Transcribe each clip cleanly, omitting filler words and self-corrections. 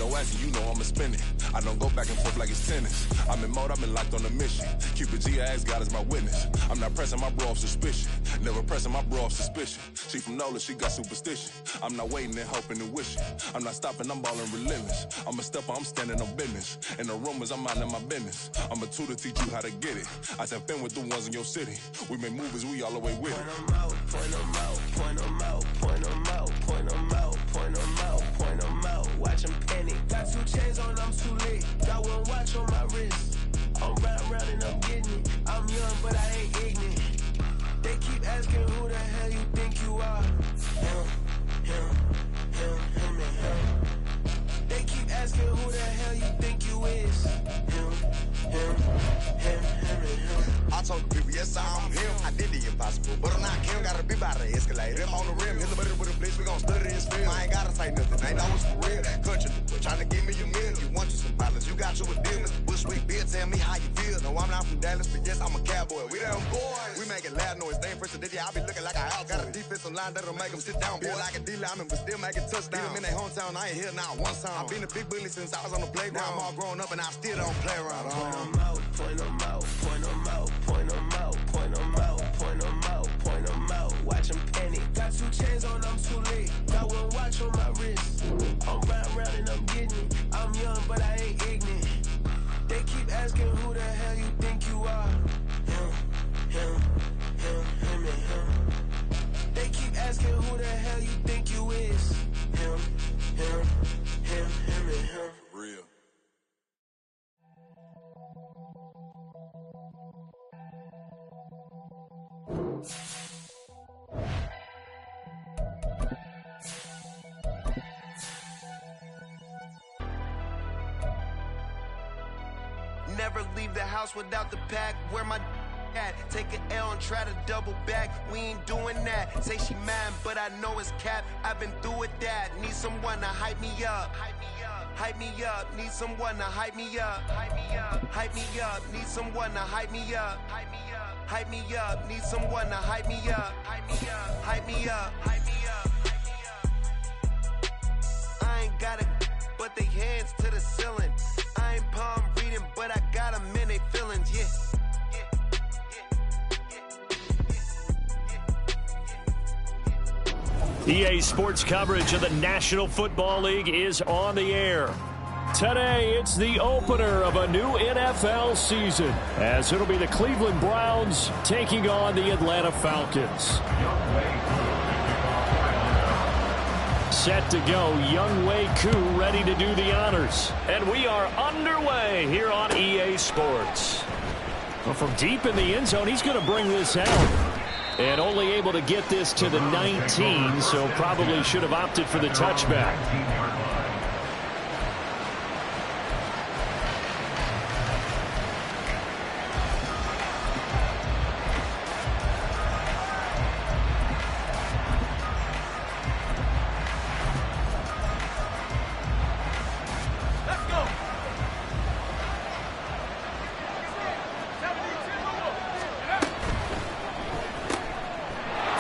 your ass and you know I'ma spin it. I don't go back and forth like it's tennis. I'm in mode, I've been locked on a mission. Cupid G, I ask God as my witness. I'm not pressing my bro off suspicion. Never pressing my bro off suspicion. She from Nola, she got superstition. I'm not waiting and hoping and wishing. I'm not stopping, I'm balling relentless. I'm a stepper, I'm standing on business. In the rumors, I'm minding my business. I'm a tutor, teach you how to get it. I said, been with the ones in your city. We make movies, we all the way with it. Point them out, point them out, point them out, point them out, point them out, point them out, point them out. Watch them panic. Got 2 chains on, I'm too late. Got 1 watch on my wrist. I'm round and I'm getting it. I'm young, but I ain't ignorant. They keep asking who the hell you think you are. Him, and him. They keep asking who the hell you think you is. Him, and him. I told the people, yes, I'm him. I did the impossible, but I'm not Kim. Gotta be by the escalator. Him on the rim, hit the butter with a blitz. We gon' study his film. I ain't gotta say nothing. Ain't always for real. Country, trying to give me a meal. You want you some violence, you got you a deal. Mr. Bushwick, Bill, tell me how you feel. No, I'm not from Dallas, but yes, I'm a cowboy. We them boys. We making loud noise. They ain't first today, I be looking like a out. Got a defensive line that'll make them sit down. Feel like a D-lineman, but still making touchdowns. Beat them in their hometown, I ain't here now one time. I've been a big bully since I was on the playground. Now I'm all grown up and I still don't play around. Point them out, point them out, point them out, point them out, point them out, point them out, point them out. Watch them panic. Got 2 chains on, I'm too late. Got 1 watch on my wrist. I'm round and I'm getting it. I'm young, but I ain't ignorant. They keep asking who the hell you think you are. Him, and him. They keep asking who the hell you think you is. Him, and him. Real. Never leave the house without the pack. Where my at? Take an L and try to double back. We ain't doing that. Say she mad, but I know it's cap. I've been through with that. Need someone to hype me up. Hype me up. Need someone to hype me up. Hype me up. Need someone to hype me up. Hype me up. Need someone to hype me up. Hype me up. I ain't got it, but they hands to the ceiling. I ain't palm reading, but I got them in they feelings, yeah. EA Sports coverage of the National Football League is on the air. Today, it's the opener of a new NFL season, as it'll be the Cleveland Browns taking on the Atlanta Falcons. Set to go, Young Wei Koo ready to do the honors. And we are underway here on EA Sports. Well, from deep in the end zone, he's going to bring this out. And only able to get this to the 19, so probably should have opted for the touchback.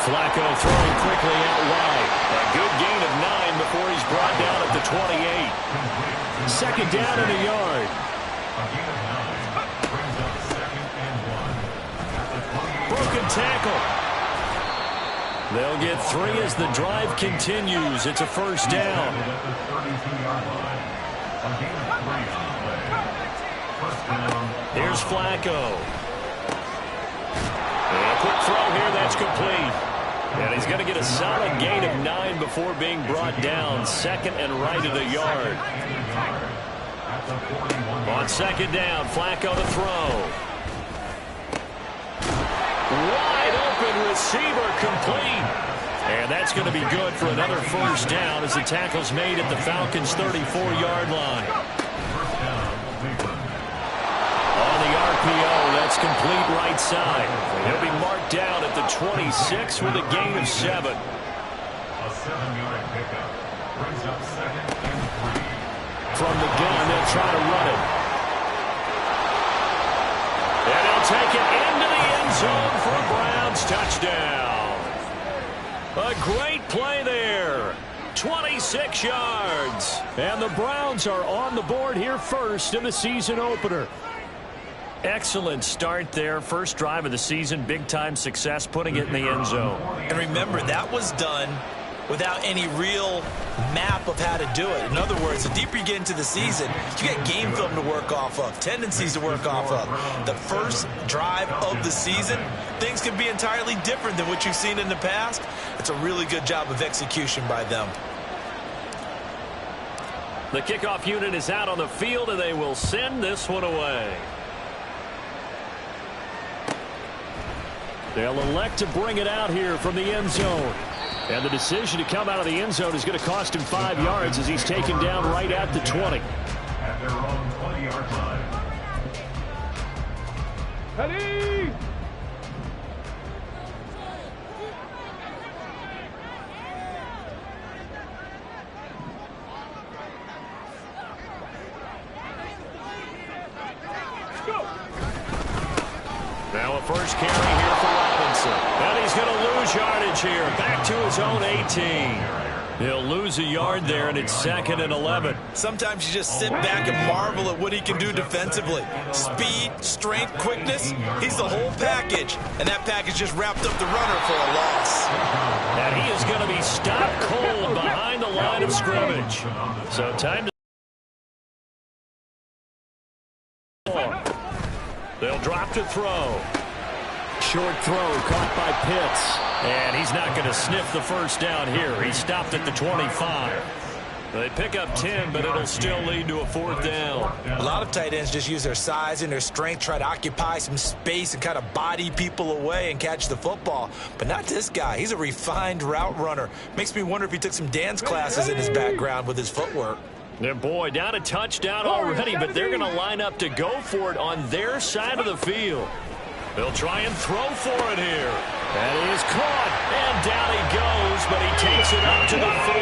Flacco throwing quickly out wide. A good gain of 9 before he's brought down at the 28. Second down in a yard. Broken tackle. They'll get 3 as the drive continues. It's a first down. Here's Flacco. And a quick throw here, that's complete. And he's going to get a solid gain of 9 before being brought down. Second and right at a yard. On second down, Flacco to throw. Wide open receiver complete. And that's going to be good for another first down as the tackle's made at the Falcons' 34-yard line. On the RPO, that's complete right side. He'll be marked down at the 26 with a gain of 7. A 7-yard pickup brings up 2nd and 3. From the gun, they'll try to run it. And they'll take it into the end zone for a Browns touchdown. A great play there. 26 yards. And the Browns are on the board here first in the season opener. Excellent start there. First drive of the season. Big-time success putting it in the end zone. And remember, that was done without any real map of how to do it. In other words, the deeper you get into the season, you get game film to work off of, tendencies to work off of. The first drive of the season, things can be entirely different than what you've seen in the past. It's a really good job of execution by them. The kickoff unit is out on the field, and they will send this one away. They'll elect to bring it out here from the end zone. And the decision to come out of the end zone is going to cost him 5 yards as he's taken down right at the 20. At their own 20-yard line. Ready? Now a first carry here for Robinson. And he's going to lose yardage here. Back to his own 18. He'll lose a yard there, and it's 2nd and 11. Sometimes you just sit back and marvel at what he can do defensively. Speed, strength, quickness, he's the whole package. And that package just wrapped up the runner for a loss. And he is going to be stopped cold behind the line of scrimmage. So time to... They'll drop to throw. Short throw caught by Pitts. And he's not going to sniff the first down here. He stopped at the 25. They pick up 10, but it'll still lead to a 4th down. A lot of tight ends just use their size and their strength, try to occupy some space and kind of body people away and catch the football. But not this guy. He's a refined route runner. Makes me wonder if he took some dance classes in his background with his footwork. And boy, down a touchdown already, but they're going to line up to go for it on their side of the field. They'll try and throw for it here. And he is caught, and down he goes, but he takes it up to the 40.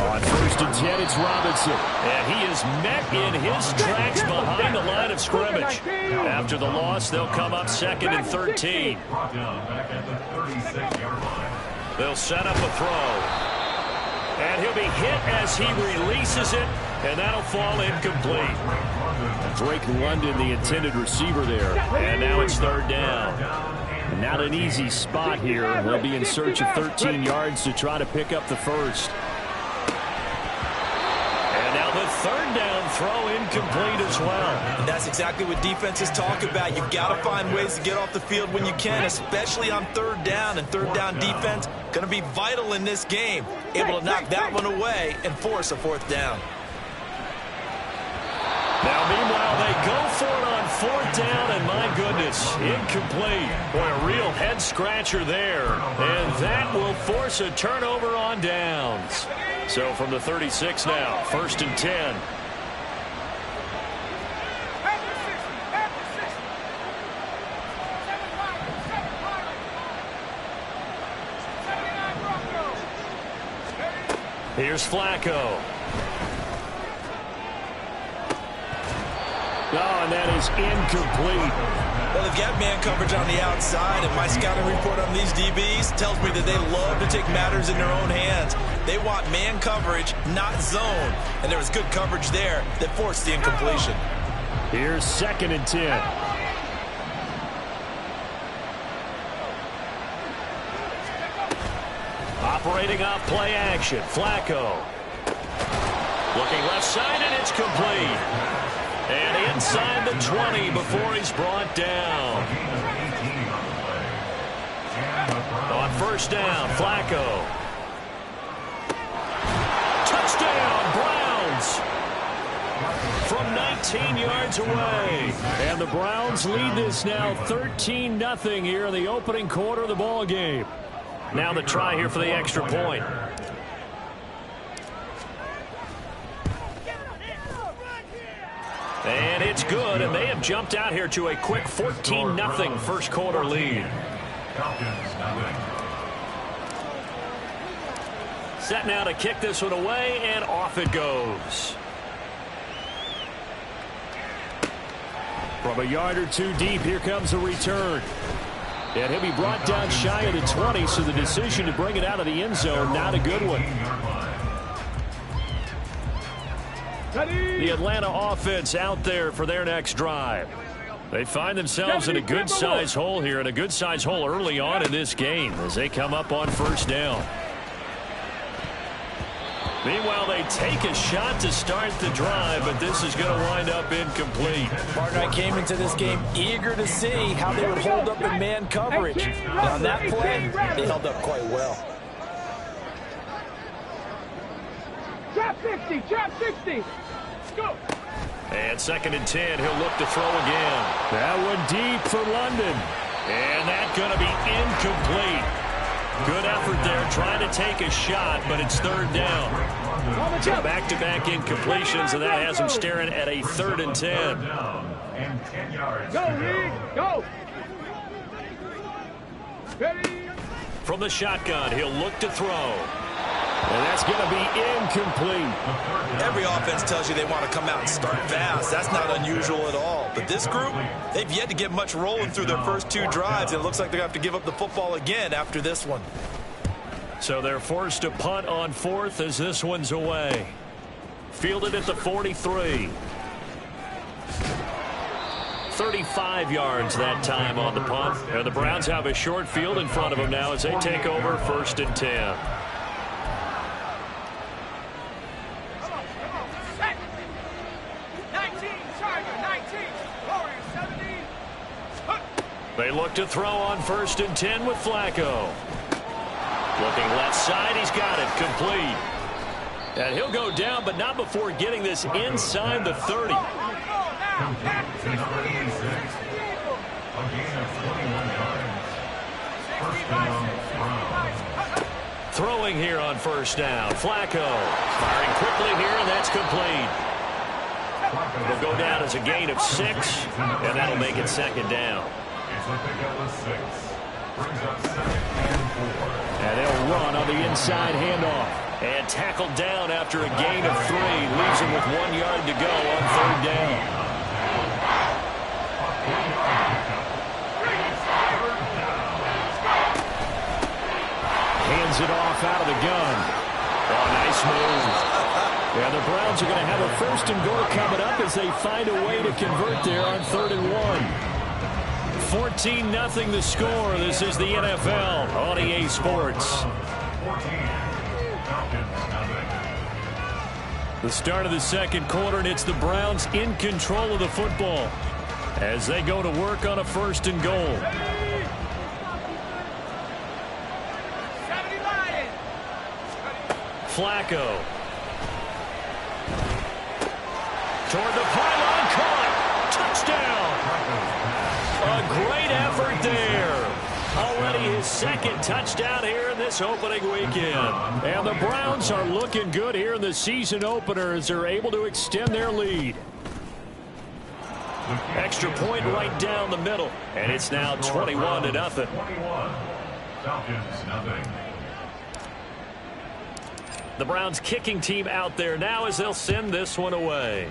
On 1st and 10, it's Robinson. And he is met in his tracks behind the line of scrimmage. After the loss, they'll come up 2nd and 13. Brought down back at the 36-yard line. They'll set up a throw. And he'll be hit as he releases it, and that'll fall incomplete. Drake London, the intended receiver there. And now it's 3rd down. Not an easy spot here. They'll be in search of 13 yards to try to pick up the first. And now the 3rd down throw incomplete as well. And that's exactly what defenses talk about. You've got to find ways to get off the field when you can, especially on 3rd down. And 3rd down defense going to be vital in this game. Able to knock that one away and force a 4th down. Now, meanwhile, they go for it on 4th down, and my goodness, incomplete. Boy, a real head-scratcher there. And that will force a turnover on downs. So from the 36 now, 1st and 10. Here's Flacco. Oh, and that is incomplete. Well, they've got man coverage on the outside, and my scouting report on these DBs tells me that they love to take matters in their own hands. They want man coverage, not zone. And there was good coverage there that forced the incompletion. Here's 2nd and 10. Operating off play action. Flacco. Looking left side, and it's complete. And inside the 20 before he's brought down. On 1st down, Flacco. Touchdown, Browns. From 19 yards away. And the Browns lead this now 13-0 here in the opening quarter of the ball game. Now the try here for the extra point. And it's good, and they have jumped out here to a quick 14-0 first quarter lead. Set now to kick this one away, and off it goes. From a yard or two deep, here comes a return. And he'll be brought down shy of the 20, so the decision to bring it out of the end zone, not a good one. The Atlanta offense out there for their next drive. They find themselves in a good-sized hole here, and a good-sized hole early on in this game as they come up on first down. Meanwhile, they take a shot to start the drive, but this is going to wind up incomplete. Partner, I came into this game eager to see how they would hold up in man coverage. And on that play, they held up quite well. Drop 60, drop 60. Go. And 2nd and 10, he'll look to throw again. That one deep for London. And that's going to be incomplete. Good effort there, trying to take a shot, but it's 3rd down. So back-to-back incompletions, and that has him staring at a 3rd and 10. Go, Reed, go. Ready. From the shotgun, he'll look to throw. And that's going to be incomplete. Every offense tells you they want to come out and start fast. That's not unusual at all. But this group, they've yet to get much rolling through their first 2 drives. And it looks like they're going to have to give up the football again after this one. So they're forced to punt on 4th as this one's away. Fielded at the 43. 35 yards that time on the punt. And the Browns have a short field in front of them now as they take over 1st and 10. They look to throw on 1st and 10 with Flacco. Looking left side, he's got it, complete. And he'll go down, but not before getting this inside the 30. Throwing here on 1st down. Flacco firing quickly here, and that's complete. Will go down as a gain of 6, and that'll make it 2nd down. And they'll run on the inside handoff. And tackled down after a gain of 3. Leaves him with 1 yard to go on 3rd down. Hands it off out of the gun. Oh, nice move. And the Browns are going to have a 1st and goal coming up as they find a way to convert there on 3rd and 1. 14-0 the score. This is the NFL on EA Sports. The start of the 2nd quarter, and it's the Browns in control of the football as they go to work on a 1st and goal. Flacco. Toward the pylon, caught. Touchdown. A great effort there. Already his 2nd touchdown here in this opening weekend. And the Browns are looking good here in the season opener as they're able to extend their lead. Extra point right down the middle. And it's now 21-0. 21. Falcons, nothing. The Browns kicking team out there now as they'll send this one away.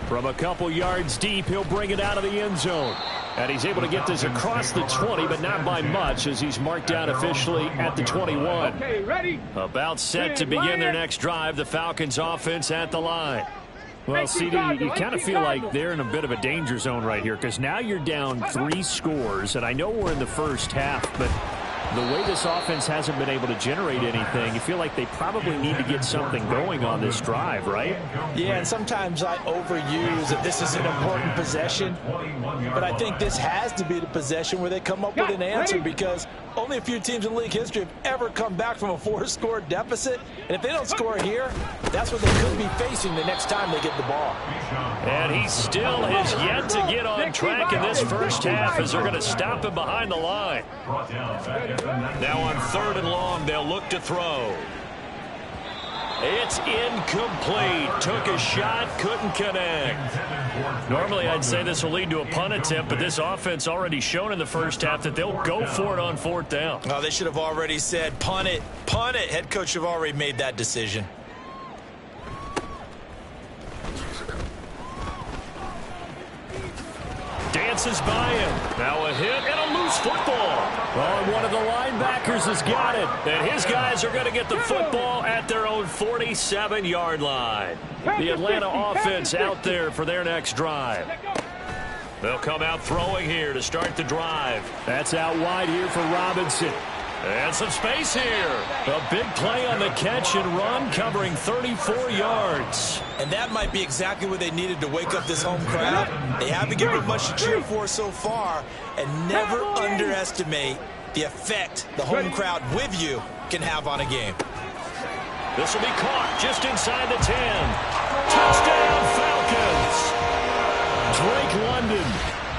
From a couple yards deep, he'll bring it out of the end zone. And he's able to get this across the 20, but not by much as he's marked down officially at the 21. Okay, ready? About set to begin their next drive, the Falcons offense at the line. Well, CD, you kind of feel like they're in a bit of a danger zone right here because now you're down 3 scores, and I know we're in the first half, but the way this offense hasn't been able to generate anything, you feel like they probably need to get something going on this drive, right? Yeah, and sometimes I overuse that this is an important possession, but I think this has to be the possession where they come up with an answer because only a few teams in league history have ever come back from a 4-score deficit, and if they don't score here, that's what they could be facing the next time they get the ball. And he still has yet to get on track in this first half as they're going to stop him behind the line. Now on 3rd and long, they'll look to throw. It's incomplete. Took a shot, couldn't connect. Normally, I'd say this will lead to a punt attempt, but this offense already shown in the first half that they'll go for it on 4th down. Oh, they should have already said, punt it, punt it. Head coach have already made that decision. dances by him. Now a hit and a loose football. Oh, and one of the linebackers has got it. And his guys are going to get the football at their own 47-yard line. The Atlanta offense out there for their next drive. They'll come out throwing here to start the drive. That's out wide here for Robinson. And some space here. A big play on the catch and run, covering 34 yards. And that might be exactly what they needed to wake up this home crowd. They haven't given much to cheer for so far. And never underestimate the effect the home crowd with you can have on a game. This will be caught just inside the 10. Touchdown, Falcons. Drake London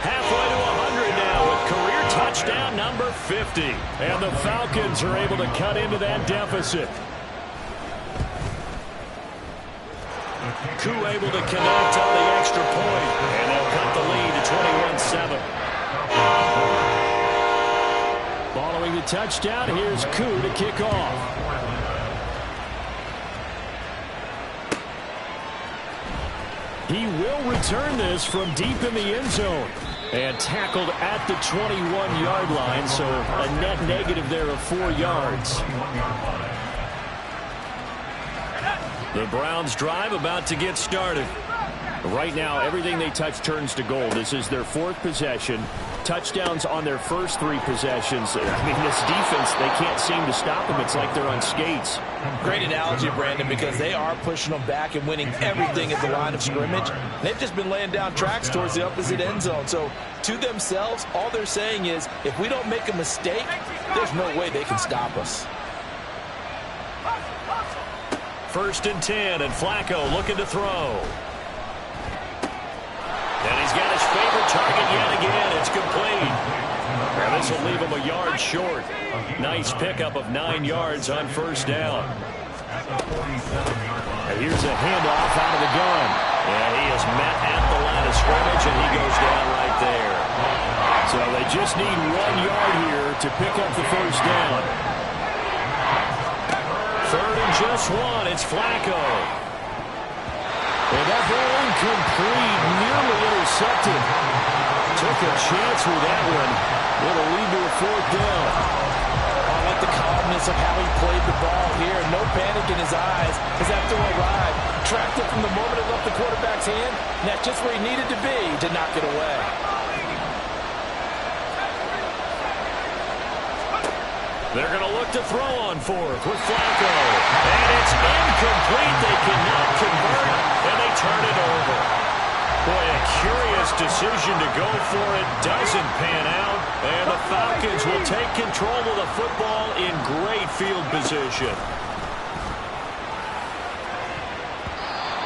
halfway to 100 now with career touchdown number 50. And the Falcons are able to cut into that deficit. Koo able to connect on the extra point. And they'll cut the lead to 21-7. Following the touchdown, here's Koo to kick off. He will return this from deep in the end zone. And tackled at the 21-yard line, so a net negative there of 4 yards. The Browns drive about to get started. Right now, everything they touch turns to gold. This is their 4th possession. Touchdowns on their first 3 possessions. I mean, this defense, they can't seem to stop them. It's like they're on skates. Great analogy, Brandon, because they are pushing them back and winning everything at the line of scrimmage. They've just been laying down tracks towards the opposite end zone. So, to themselves, all they're saying is, if we don't make a mistake, there's no way they can stop us. 1st and 10, and Flacco looking to throw. And he's got his favorite target yet again. It's complete. And this will leave him a yard short. Nice pickup of 9 yards on 1st down. And here's a handoff out of the gun. And he is met at the line of scrimmage, and he goes down right there. So they just need 1 yard here to pick up the 1st down. 3rd and just 1. It's Flacco. And that ball incomplete, nearly intercepted. Took a chance with that one. It'll lead to a 4th down. I like the calmness of how he played the ball here. No panic in his eyes as that throw arrived. Tracked it from the moment it left the quarterback's hand. And that's just where he needed to be to knock it away. They're going to look to throw on 4th with Flacco. And it's incomplete. They cannot convert, and they turn it over. Boy, a curious decision to go for it. Doesn't pan out. And the Falcons will take control of the football in great field position.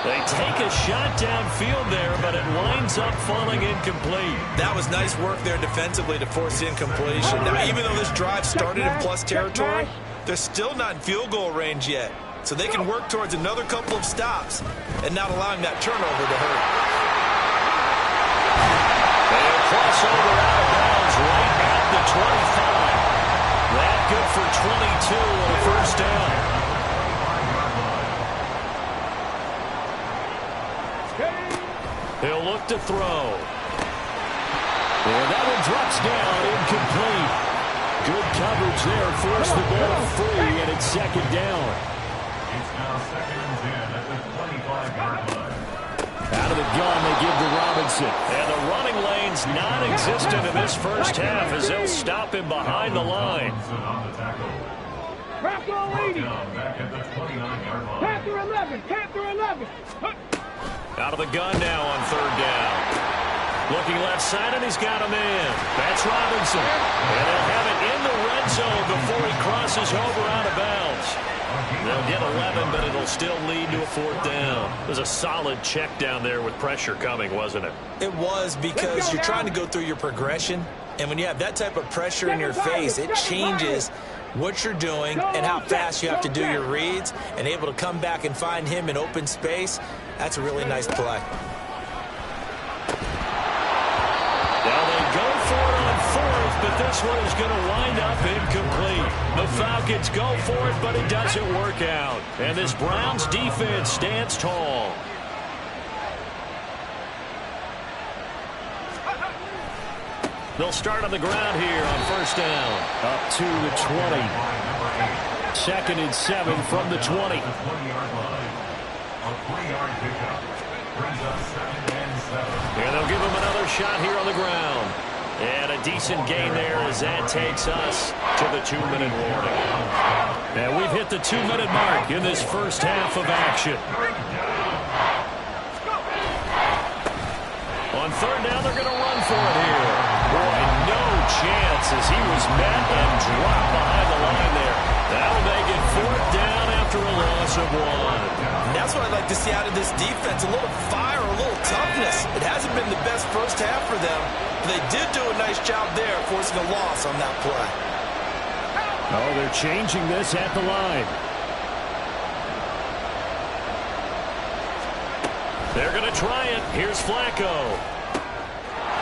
They take a shot downfield there, but it winds up falling incomplete. That was nice work there defensively to force the incompletion. Now, even though this drive started in plus territory, they're still not in field goal range yet. So they can work towards another couple of stops and not allowing that turnover to hurt. They'll cross over out of bounds right at the 25. That good for 22 on a 1st down. He'll look to throw. And that one drops down, incomplete. Good coverage there, forced the ball free, and it's 2nd down. It's now 2nd and 10 at the 25-yard line. Out of the gun, they give to Robinson. And the running lane's non-existent in this 1st half as they'll stop him behind the line. On the tackle. Panther 80. Back at the 29-yard line. Panther 11. Panther 11. Out of the gun now on 3rd down. Looking left side, and he's got a man. That's Robinson. And they'll have it in the red zone before he crosses over out of bounds. They'll get 11, but it'll still lead to a 4th down. It was a solid check down there with pressure coming, wasn't it? It was, because you're trying to go through your progression, and when you have that type of pressure in your face, it changes what you're doing and how fast you have to do your reads, and able to come back and find him in open space. That's a really nice play. Now they go for it on 4th, but this one is going to wind up incomplete. The Falcons go for it, but it doesn't work out. And this Browns defense stands tall. They'll start on the ground here on first down. Up to the 20. 2nd and 7 from the 20. 20-yard line. A 3-yard pickup. Brings up 2nd and 7. And they'll give him another shot here on the ground. And a decent gain there as that takes us to the 2-minute warning. And we've hit the 2-minute mark in this first half of action. On third down, they're going to run for it here. Boy, no chance as he was met and dropped behind the line there. That'll make it 4th down after a loss of 1. And that's what I'd like to see out of this defense. A little fire, a little toughness. It hasn't been the best first half for them, but they did do a nice job there forcing a loss on that play. Oh, they're changing this at the line. They're going to try it. Here's Flacco.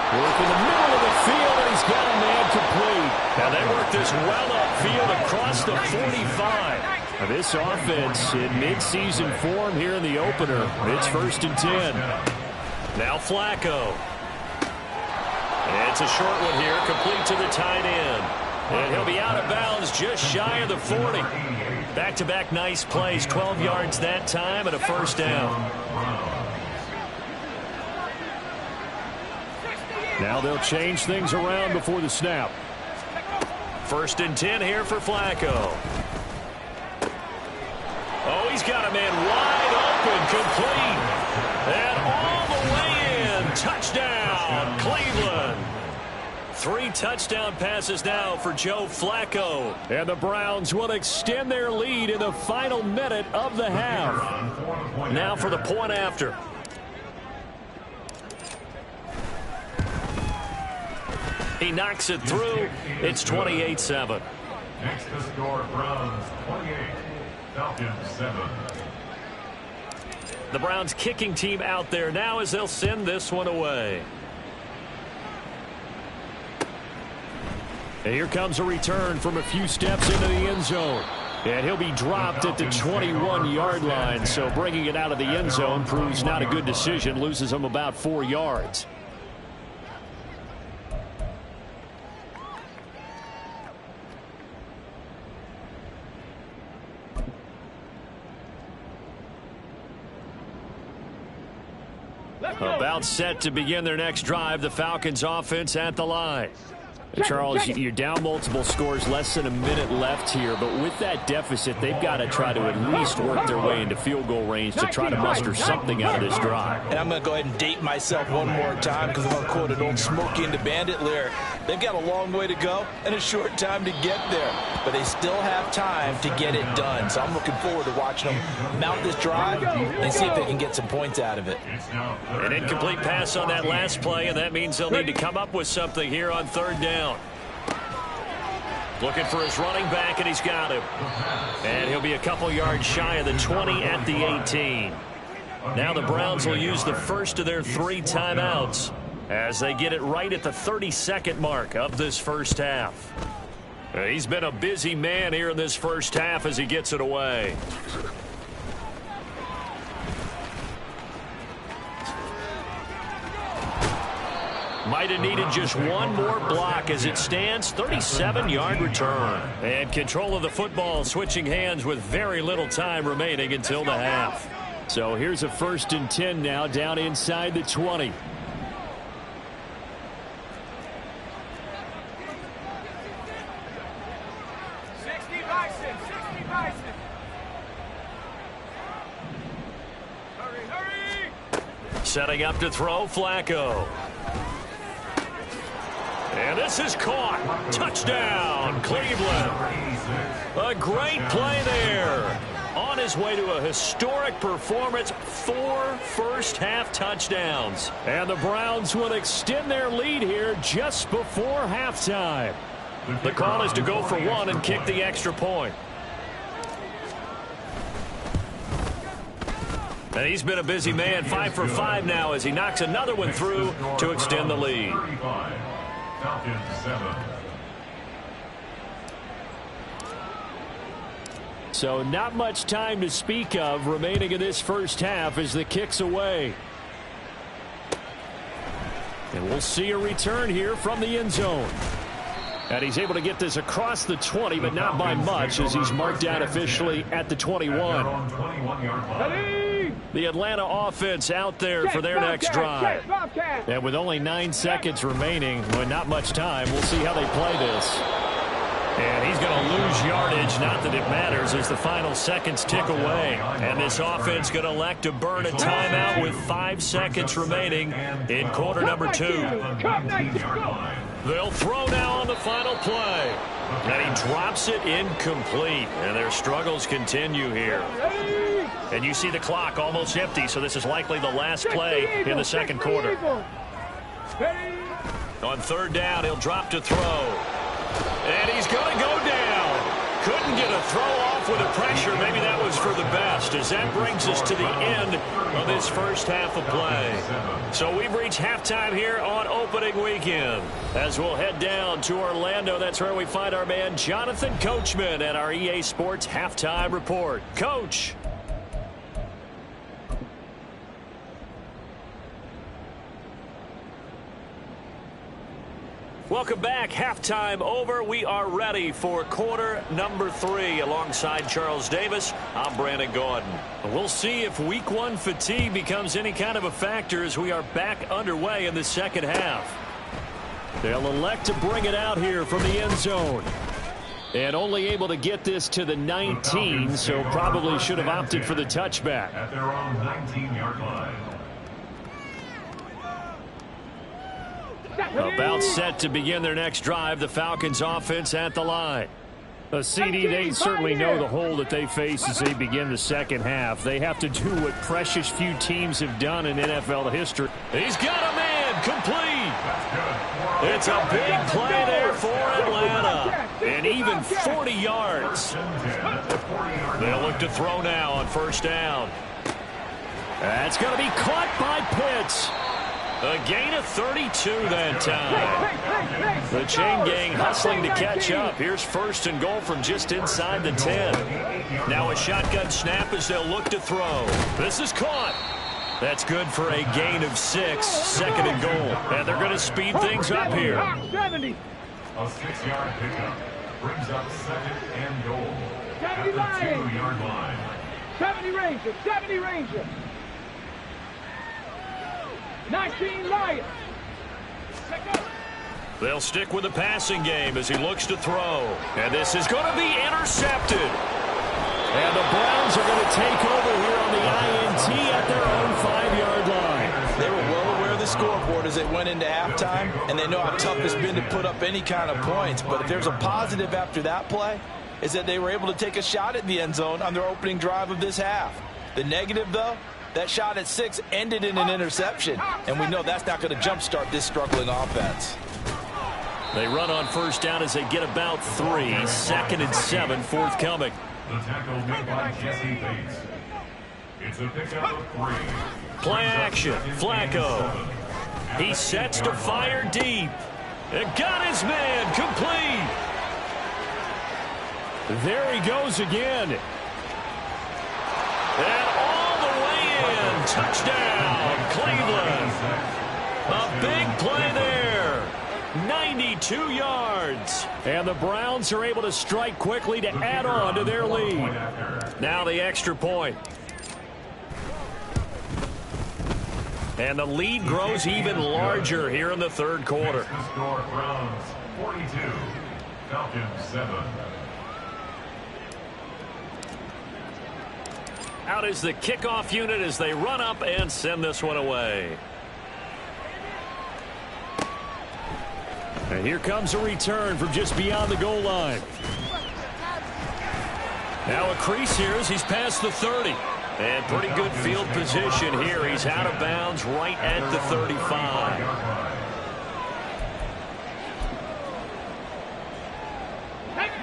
Work in the middle of the field, and he's got a man complete. Now they work this well upfield across the 45. Now this offense in mid-season form here in the opener. It's 1st and 10. Now Flacco. It's a short one here, complete to the tight end. And he'll be out of bounds just shy of the 40. Back-to-back nice plays, 12 yards that time and a first down. Now they'll change things around before the snap. 1st and 10 here for Flacco. Oh, he's got a man wide open, complete. And all the way in. Touchdown, Cleveland. 3 touchdown passes now for Joe Flacco. And the Browns will extend their lead in the final minute of the half. Now for the point after. He knocks it through. It's 28-7. Next to score, Browns 28, Falcons 7. The Browns kicking team out there now as they'll send this one away. And here comes a return from a few steps into the end zone. And he'll be dropped at the 21-yard line. So bringing it out of the end zone proves not a good decision. Loses him about 4 yards. About set to begin their next drive. The Falcons offense at the line. Charles, you're down multiple scores, less than a minute left here, but with that deficit, they've got to try to at least work their way into field goal range to try to muster something out of this drive. And I'm going to go ahead and date myself one more time because I'm going to quote an old Smokey and the Bandit lyric. They've got a long way to go and a short time to get there, but they still have time to get it done. So I'm looking forward to watching them mount this drive and see if they can get some points out of it. An incomplete pass on that last play, and that means they'll need to come up with something here on third down. Looking for his running back, and he's got him. And he'll be a couple yards shy of the 20 at the 18. Now the Browns will use the first of their 3 timeouts as they get it right at the 32nd mark of this first half. He's been a busy man here in this first half as he gets it away. Might have needed just one more block as it stands. 37-yard return. And control of the football switching hands with very little time remaining until the half. So here's a 1st and 10 now down inside the 20. Setting up to throw, Flacco. And this is caught. Touchdown, Cleveland. A great play there. On his way to a historic performance, 4 first-half touchdowns. And the Browns will extend their lead here just before halftime. The call is to go for 1 and kick the extra point. And he's been a busy man, 5 for 5 now as he knocks another one through to extend the lead. Falcons 7. So not much time to speak of remaining in this first half as the kick's away. And we'll see a return here from the end zone. And he's able to get this across the 20, but not by much, as he's marked out officially at the 21. The Atlanta offense out there for their next drive. And with only 9 seconds remaining, with not much time, we'll see how they play this. And he's going to lose yardage, not that it matters, as the final seconds tick away. And this offense going to elect to burn a timeout with 5 seconds remaining in quarter number 2. They'll throw now on the final play. And he drops it incomplete. And their struggles continue here. And you see the clock almost empty, so this is likely the last play in the second quarter. On third down, he'll drop to throw. And he's going to go down. Couldn't get a throw off with the pressure. Maybe that was for the best, as that brings us to the end of this first half of play. So we've reached halftime here on opening weekend. As we'll head down to Orlando, that's where we find our man Jonathan Coachman at our EA Sports Halftime Report. Coach. Welcome back. Halftime over. We are ready for quarter number 3. Alongside Charles Davis, I'm Brandon Gordon. We'll see if week 1 fatigue becomes any kind of a factor as we are back underway in the second half. They'll elect to bring it out here from the end zone. And only able to get this to the 19, so probably should have opted for the touchback. At their own 19-yard line. About set to begin their next drive, the Falcons offense at the line. A CD, they certainly know the hole that they face as they begin the second half. They have to do what precious few teams have done in NFL history. He's got a man complete. It's a big play there for Atlanta. And even 40 yards. They'll look to throw now on first down. That's going to be caught by Pitts. A gain of 32 that time. The chain gang hustling to catch up. Here's first and goal from just inside the 10. Now a shotgun snap as they'll look to throw. This is caught. That's good for a gain of 6. Second and goal. And they're going to speed things up here. A 6-yard pickup brings up second and goal at the 2-yard line. 70 Ranger, 70 Ranger. 19 Lions. They'll stick with the passing game as he looks to throw. And this is going to be intercepted. And the Browns are going to take over here on the INT at their own 5-yard line. They were well aware of the scoreboard as they went into halftime, and they know how tough it's been to put up any kind of points. But if there's a positive after that play, is that they were able to take a shot at the end zone on their opening drive of this half. The negative, though, that shot at 6 ended in an interception, and we know that's not going to jumpstart this struggling offense. They run on first down as they get about 3. Second and 7 forthcoming. The tackle made by Jesse Bates. It's a pickup of 3. Play action. Flacco. He sets to fire deep. And got his man complete. There he goes again. And all the way in. Touchdown, Cleveland. A big play there. 92 yards. And the Browns are able to strike quickly to add on to their lead. Now the extra point. And the lead grows even larger here in the third quarter. The score, Browns 42, Falcons 7. Out is the kickoff unit as they run up and send this one away. And here comes a return from just beyond the goal line. Now a crease here as he's past the 30. And pretty good field position here. He's out of bounds right at the 35.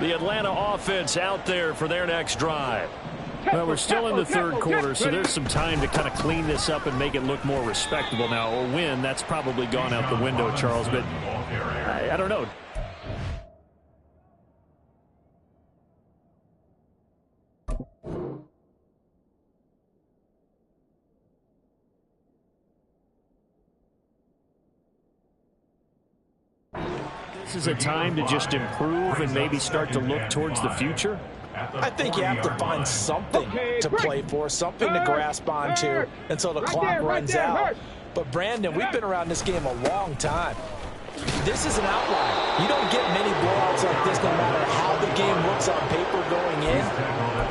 The Atlanta offense out there for their next drive. Well, we're still in the third quarter, so there's some time to kind of clean this up and make it look more respectable. Now, a win, that's probably gone out the window, Charles, but I don't know. This is a time to just improve and maybe start to look towards the future? I think you have to find something to play for, something to grasp onto until the clock runs out. But, Brandon, we've been around this game a long time. This is an outlier. You don't get many blowouts like this no matter how the game looks on paper going in.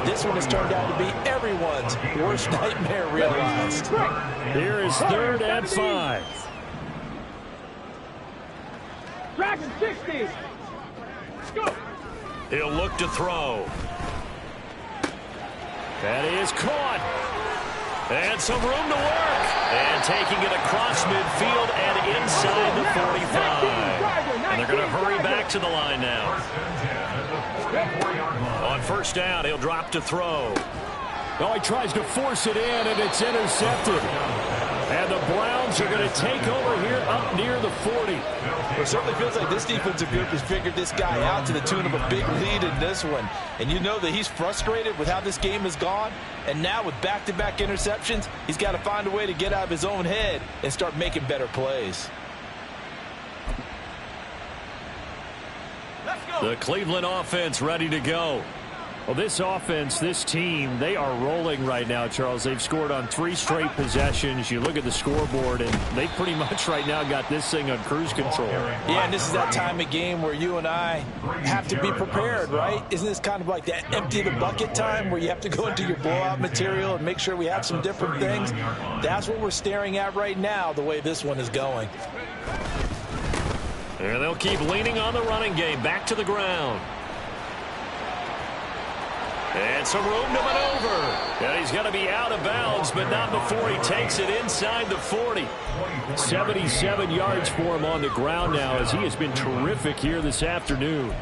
This one has turned out to be everyone's worst nightmare realized. Here is 3rd and 5. Dragon 60. Go. He'll look to throw. That is caught. And some room to work. And taking it across midfield and inside the 45. And they're going to hurry back to the line now. On 1st down, he'll drop to throw. Oh, he tries to force it in, and it's intercepted. And the Browns are going to take over here up near the 40. It certainly feels like this defensive group has figured this guy out to the tune of a big lead in this one. And you know that he's frustrated with how this game has gone. And now with back-to-back interceptions, he's got to find a way to get out of his own head and start making better plays. The Cleveland offense ready to go. Well, this offense, this team, they are rolling right now, Charles. They've scored on 3 straight possessions. You look at the scoreboard, and they pretty much right now got this thing on cruise control. Yeah, and this is that time of game where you and I have to be prepared, right? Isn't this kind of like that empty the bucket time where you have to go into your blowout material and make sure we have some different things? That's what we're staring at right now, the way this one is going. And they'll keep leaning on the running game. Back to the ground. And some room to maneuver. And he's going to be out of bounds, but not before he takes it inside the 40. 77 yards for him on the ground now, as he has been terrific here this afternoon.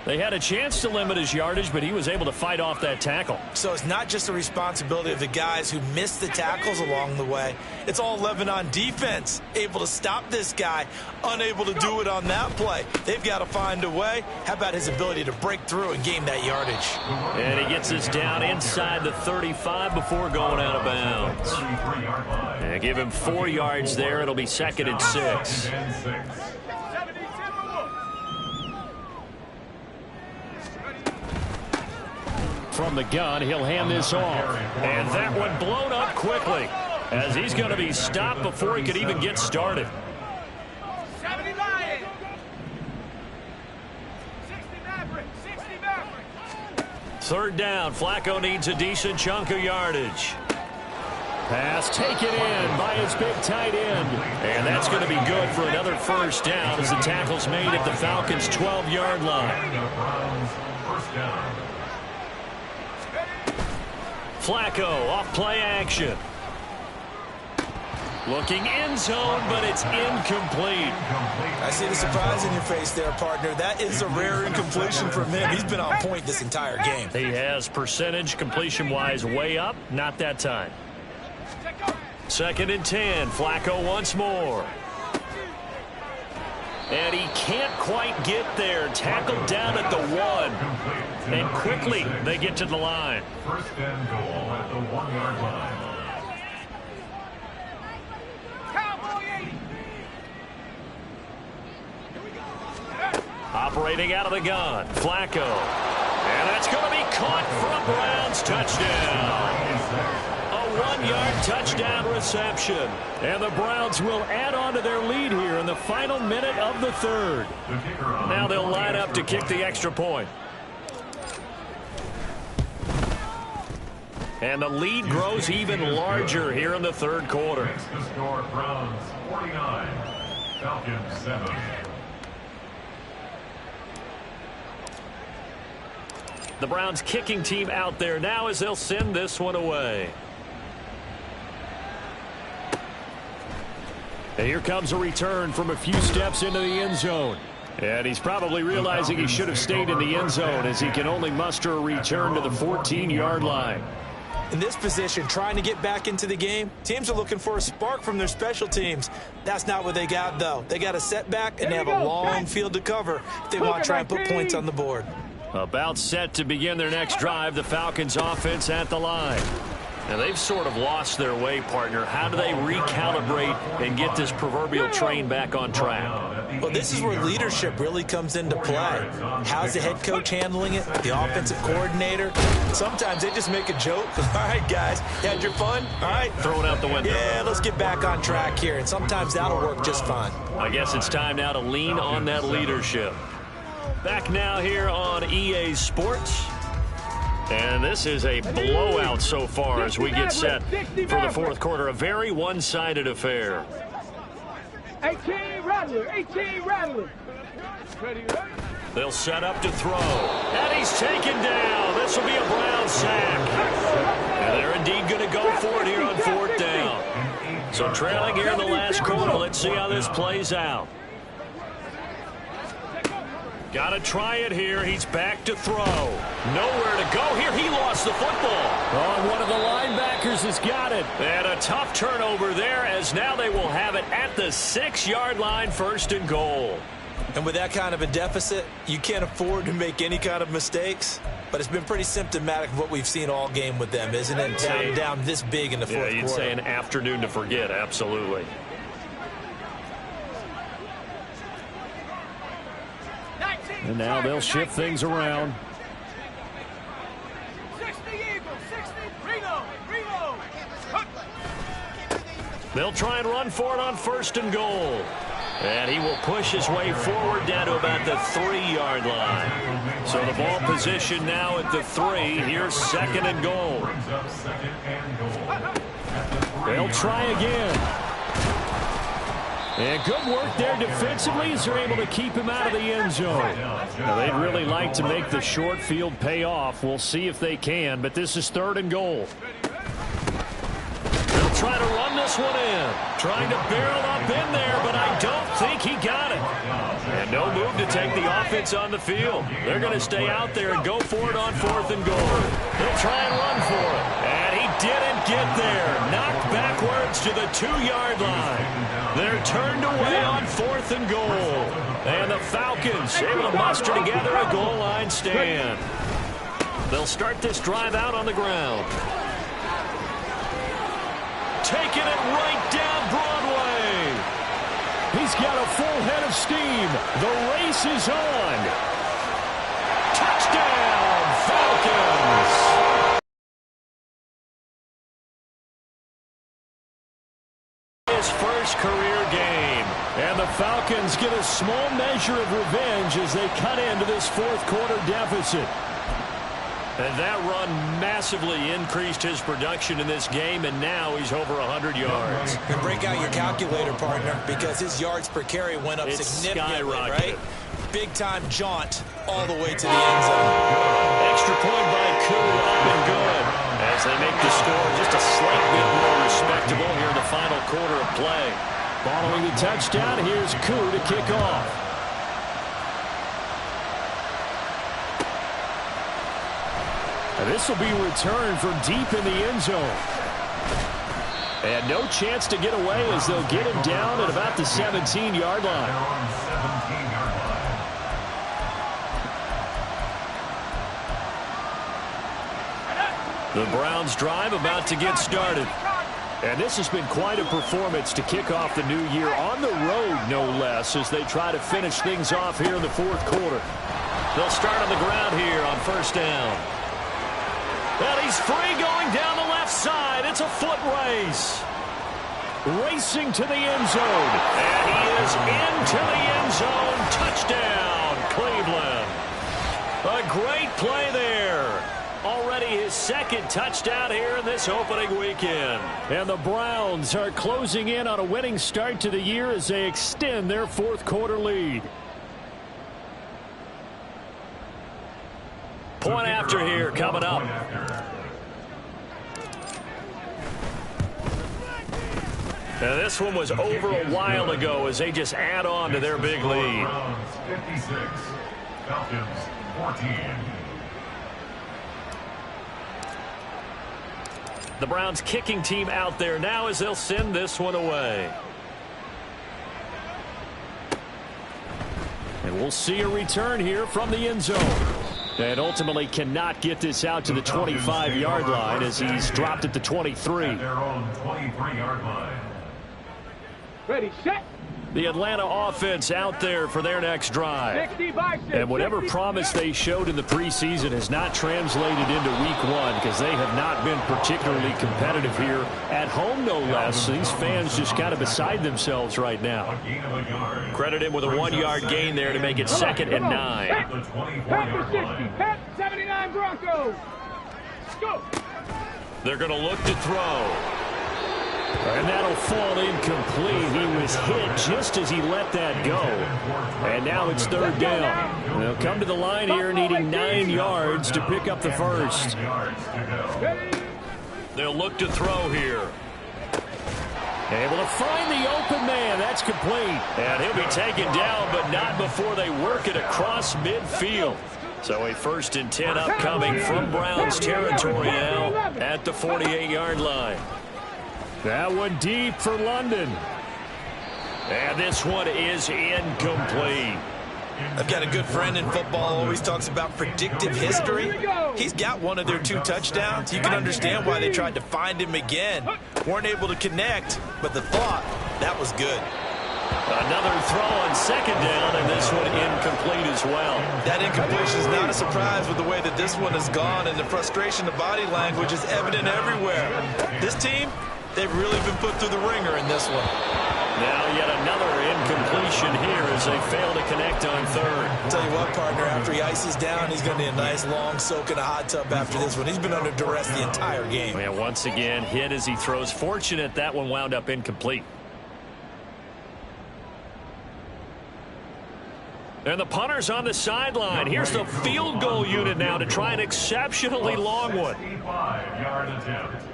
They had a chance to limit his yardage, but he was able to fight off that tackle. So it's not just the responsibility of the guys who missed the tackles along the way. It's all 11 on defense, able to stop this guy, unable to do it on that play. They've got to find a way. How about his ability to break through and gain that yardage? And he gets us down inside the 35 before going out of bounds. And give him 4 yards there. It'll be 2nd and 6. From the gun, he'll hand this off. And that one blown up quickly, as he's going to be stopped before he could even get started. 70 Lions. 60 Maverick. 60 Maverick. 3rd down. Flacco needs a decent chunk of yardage. Pass taken in by his big tight end. And that's going to be good for another 1st down as the tackle's made at the Falcons' 12-yard line. Flacco off play action. Looking end zone, but it's incomplete. I see the surprise in your face there, partner. That is a rare incompletion from him. He's been on point this entire game. He has percentage completion-wise way up. Not that time. 2nd and 10. Flacco once more. And he can't quite get there. Tackled down at the 1. And quickly they get to the line. 1st and goal at the 1-yard line. Operating out of the gun, Flacco. And that's going to be caught for a Browns touchdown. A 1-yard touchdown reception. And the Browns will add on to their lead here in the final minute of the 3rd. Now they'll line up to kick the extra point. And the lead grows even larger here in the 3rd quarter. The score, Browns 49, Falcons 7. The Browns kicking team out there now as they'll send this one away. And here comes a return from a few steps into the end zone. And he's probably realizing he should have stayed in the end zone as he can only muster a return to the 14-yard line. In this position, trying to get back into the game, teams are looking for a spark from their special teams. That's not what they got, though. They got a setback, and they have a long field to cover if they want to try and put points on the board. About set to begin their next drive, the Falcons offense at the line. And they've sort of lost their way, partner. How do they recalibrate and get this proverbial train back on track? Well, this is where leadership really comes into play. How's the head coach handling it? The offensive coordinator? Sometimes they just make a joke. All right, guys, you had your fun? All right. Throw it out the window. Yeah, let's get back on track here. And sometimes that'll work just fine. I guess it's time now to lean on that leadership. Back now here on EA Sports. And this is a blowout so far as we get set for the fourth quarter. A very one-sided affair. 18 Rattler, 18 Rattler. They'll set up to throw. And he's taken down. This will be a Brown sack. And they're indeed going to go for it here on fourth down. So trailing here in the last quarter. Let's see how this plays out. Got to try it here. He's back to throw. Nowhere to go here. He lost the football. Oh, and one of the linebackers has got it. And a tough turnover there as now they will have it at the 6-yard line, first and goal. And with that kind of a deficit, you can't afford to make any kind of mistakes. But it's been pretty symptomatic of what we've seen all game with them, isn't it? Down this big in the fourth quarter. Yeah, you'd say an afternoon to forget. Absolutely. And now they'll shift things around. 60 Eagles, 60, reload. They'll try and run for it on first and goal. And he will push his way forward down to about the 3-yard line. So the ball position now at the 3. Here's second and goal. They'll try again. And good work there defensively as they're able to keep him out of the end zone. Now, they'd really like to make the short field pay off. We'll see if they can, but this is third and goal. They'll try to run this one in. Trying to barrel up in there, but I don't think he got it. And no move to take the offense on the field. They're going to stay out there and go for it on fourth and goal. They'll try and run for it. And he didn't get there. Knocked backwards to the 2-yard line. They're turned away on fourth and goal. And the Falcons able to muster together a goal line stand. They'll start this drive out on the ground. Taking it right down Broadway. He's got a full head of steam. The race is on. Touchdown, Falcons. His first career game. And the Falcons get a small measure of revenge as they cut into this fourth quarter deficit. And that run massively increased his production in this game, and now he's over 100 yards. And break out your calculator, partner, because his yards per carry went up significantly, right? Big-time jaunt all the way to the end zone. Extra point by Koo, up and good. As they make the score just a slight bit more respectable here in the final quarter of play. Following the touchdown, here's Koo to kick off. This will be returned from deep in the end zone. And no chance to get away as they'll get him down at about the 17-yard line. The Browns drive about to get started. And this has been quite a performance to kick off the new year on the road, no less, as they try to finish things off here in the fourth quarter. They'll start on the ground here on first down. And he's free going down the left side. It's a foot race. Racing to the end zone. And he is into the end zone. Touchdown, Cleveland. A great play there. Already his second touchdown here in this opening weekend. And the Browns are closing in on a winning start to the year as they extend their fourth quarter lead. Point after here coming up. Now this one was over a while ago as they just add on to their big lead. 56, Falcons 14. The Browns kicking team out there now as they'll send this one away. And we'll see a return here from the end zone. And ultimately cannot get this out to the 25-yard line as he's dropped at the 23. At their own 23-yard line. Ready, set. The Atlanta offense out there for their next drive. 60 by 6. And whatever promise they showed in the preseason has not translated into week one because they have not been particularly competitive here at home, no less. These fans just kind of beside themselves right now. Credit him with a 1-yard gain there to make it 2nd and 9. Pat the 60. Pat 79 Broncos. Go. They're going to look to throw. And that'll fall incomplete. He was hit just as he let that go. And now it's 3rd down. They'll come to the line here needing 9 yards to pick up the first. They'll look to throw here. Able to find the open man. That's complete. And he'll be taken down, but not before they work it across midfield. So a 1st and 10 upcoming from Browns territory now at the 48-yard line. That one deep for London. And this one is incomplete. I've got a good friend in football, always talks about predictive history. He's got one of their 2 touchdowns. You can understand why they tried to find him again. Weren't able to connect, but the thought, that was good. Another throw on 2nd down, and this one incomplete as well. That incompletion is not a surprise with the way that this one has gone, and the frustration, the body language is evident everywhere. This team, they've really been put through the ringer in this one. Now yet another incompletion here as they fail to connect on 3rd. Tell you what, partner, after he ices down, he's going to need a nice long soak in a hot tub after this one. He's been under duress the entire game. And once again, hit as he throws. Fortunate that one wound up incomplete. And the punter's on the sideline. Here's the field goal unit now to try an exceptionally long one. 65-yard attempt.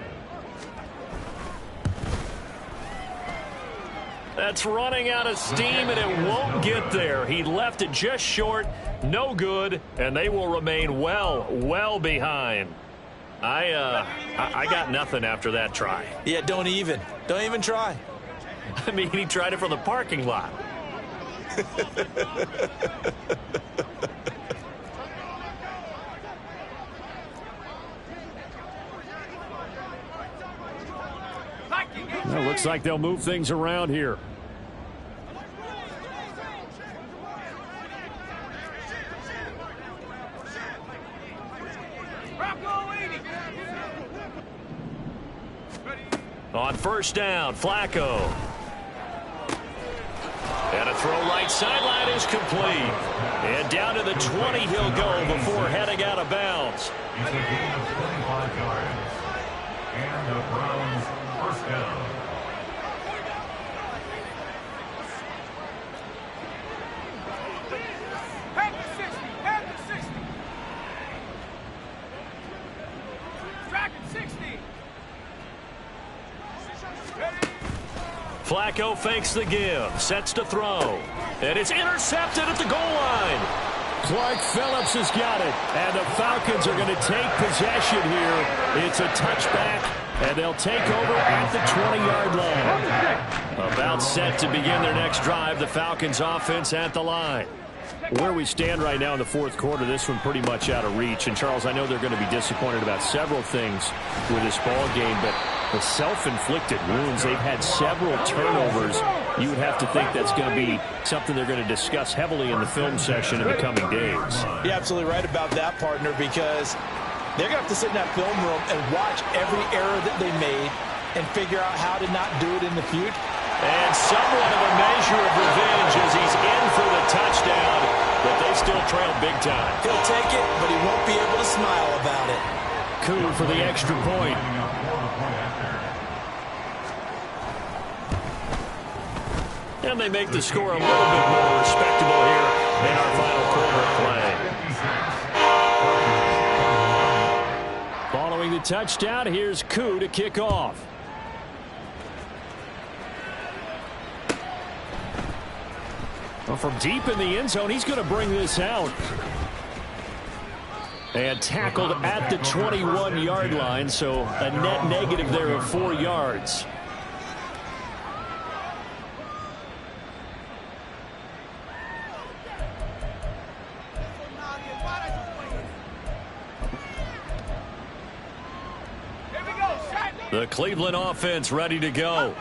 That's running out of steam, and it won't get there. He left it just short, no good, and they will remain well behind. I got nothing after that try. Yeah, don't even try. I mean, he tried it from the parking lot. Well, looks like they'll move things around here. On 1st down, Flacco. And a throw right sideline is complete. And down to the 20 he'll go before heading out of bounds. It's a gain of 25 yards. And the Browns 1st down. Pat the 60. Pat the 60. Tracking 60. Flacco fakes the give, sets to throw, and it's intercepted at the goal line. Clark Phillips has got it, and the Falcons are going to take possession here. It's a touchback, and they'll take over at the 20-yard line. About set to begin their next drive, the Falcons offense at the line. Where we stand right now in the 4th quarter, this one pretty much out of reach. And, Charles, I know they're going to be disappointed about several things with this ball game, but the self-inflicted wounds, they've had several turnovers. You would have to think that's going to be something they're going to discuss heavily in the film session in the coming days. You're absolutely right about that, partner, because they're going to have to sit in that film room and watch every error that they made and figure out how to not do it in the future. And somewhat of a measure of revenge as he's in for the touchdown, but they still trail big time. He'll take it, but he won't be able to smile about it. Coup for the extra point. And they make the score a little bit more respectable here in our final quarter of play. Following the touchdown, here's Coup to kick off. Well, from deep in the end zone, he's going to bring this out. And tackled at the 21-yard line, so a net negative there of 4 yards. The Cleveland offense ready to go.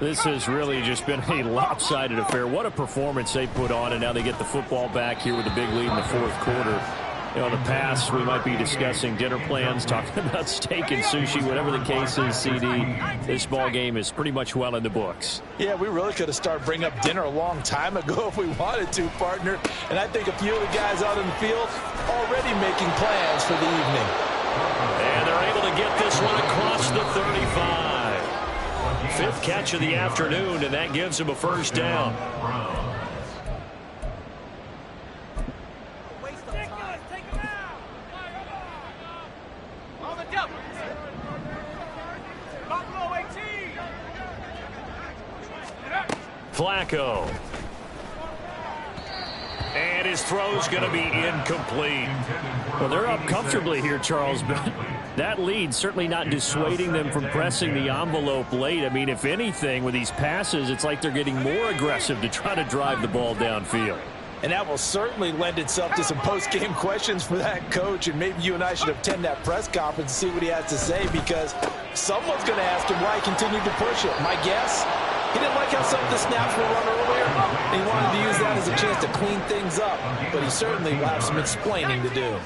This has really just been a lopsided affair. What a performance they put on, and now they get the football back here with a big lead in the fourth quarter. You know, in the past, we might be discussing dinner plans, talking about steak and sushi, whatever the case is, CD. This ball game is pretty much well in the books. Yeah, we really could have started bringing up dinner a long time ago if we wanted to, partner. And I think a few of the guys out in the field already making plans for the evening. And they're able to get this one across the 35. Fifth catch of the afternoon, and that gives him a first down. Flacco. And his throw's going to be incomplete. Well, they're up comfortably here, Charles, but that lead certainly not dissuading them from pressing the envelope late. I mean, if anything, with these passes, it's like they're getting more aggressive to try to drive the ball downfield. And that will certainly lend itself to some post-game questions for that coach, and maybe you and I should attend that press conference and see what he has to say, because someone's going to ask him why he continued to push it. My guess, he didn't like how some of the snaps were run earlier. He wanted to use that as a chance to clean things up, but he certainly will have some explaining to do.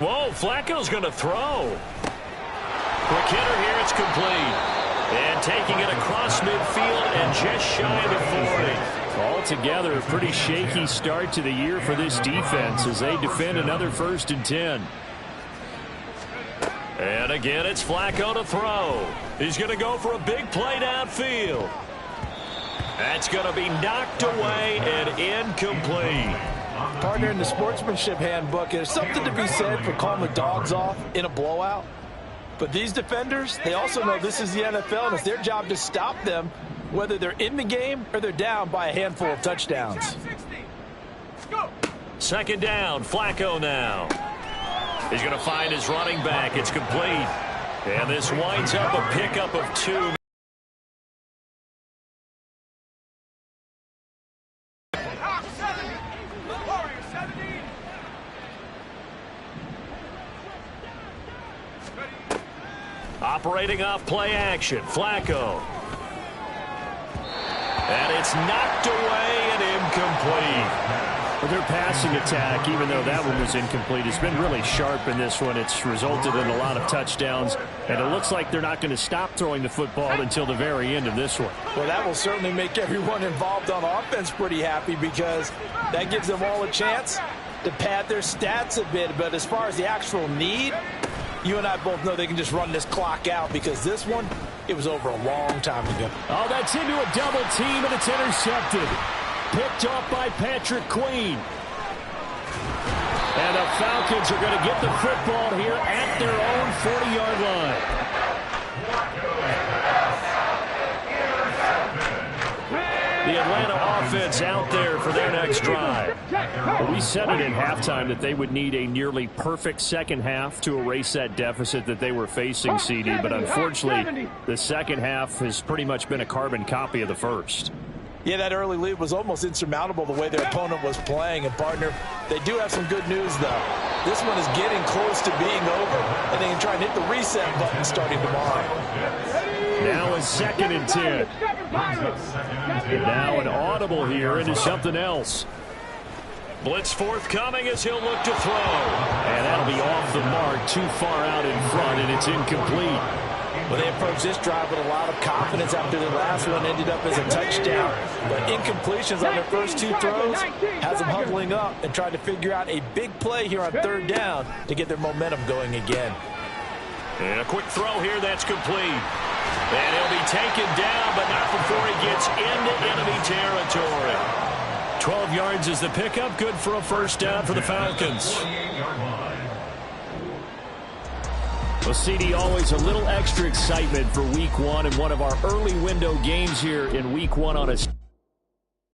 Whoa, Flacco's going to throw. Quick hitter here, it's complete. And taking it across midfield and just shy of the 40. Altogether, a pretty shaky start to the year for this defense as they defend another 1st and 10. And again, it's Flacco to throw. He's going to go for a big play downfield. That's going to be knocked away and incomplete. Partner, in the sportsmanship handbook, there's something to be said for calling the dogs off in a blowout. But these defenders, they also know this is the NFL, and it's their job to stop them, whether they're in the game or they're down by a handful of touchdowns. Second down, Flacco now. He's going to find his running back. It's complete. And this winds up a pickup of 2. Operating off play action, Flacco. And it's knocked away and incomplete. Well, their passing attack, even though that one was incomplete, has been really sharp in this one. It's resulted in a lot of touchdowns, and it looks like they're not going to stop throwing the football until the very end of this one. Well, that will certainly make everyone involved on offense pretty happy, because that gives them all a chance to pad their stats a bit. But as far as the actual need, you and I both know they can just run this clock out, because this one, it was over a long time ago. Oh, that's into a double team, and it's intercepted. Picked off by Patrick Queen. And the Falcons are going to get the football here at their own 40-yard line. The Atlanta offense out there for their next drive. We said it in halftime that they would need a nearly perfect second half to erase that deficit that they were facing, CD. But unfortunately, the second half has pretty much been a carbon copy of the first. Yeah, that early lead was almost insurmountable the way their opponent was playing. And, partner, they do have some good news, though. This one is getting close to being over, and they can try and hit the reset button starting tomorrow. Now a 2nd and 10. Now an audible here into something else. Blitz forthcoming as he'll look to throw. And that'll be off the mark, too far out in front, and it's incomplete. Well, they approached this drive with a lot of confidence after the last one ended up as a touchdown. But incompletions on their first 2 throws has them huddling up and trying to figure out a big play here on 3rd down to get their momentum going again. And a quick throw here that's complete. And he'll be taken down, but not before he gets into enemy territory. 12 yards is the pickup. Good for a first down for the Falcons. Well, CD, always a little extra excitement for Week 1 and one of our early window games here in Week 1 on a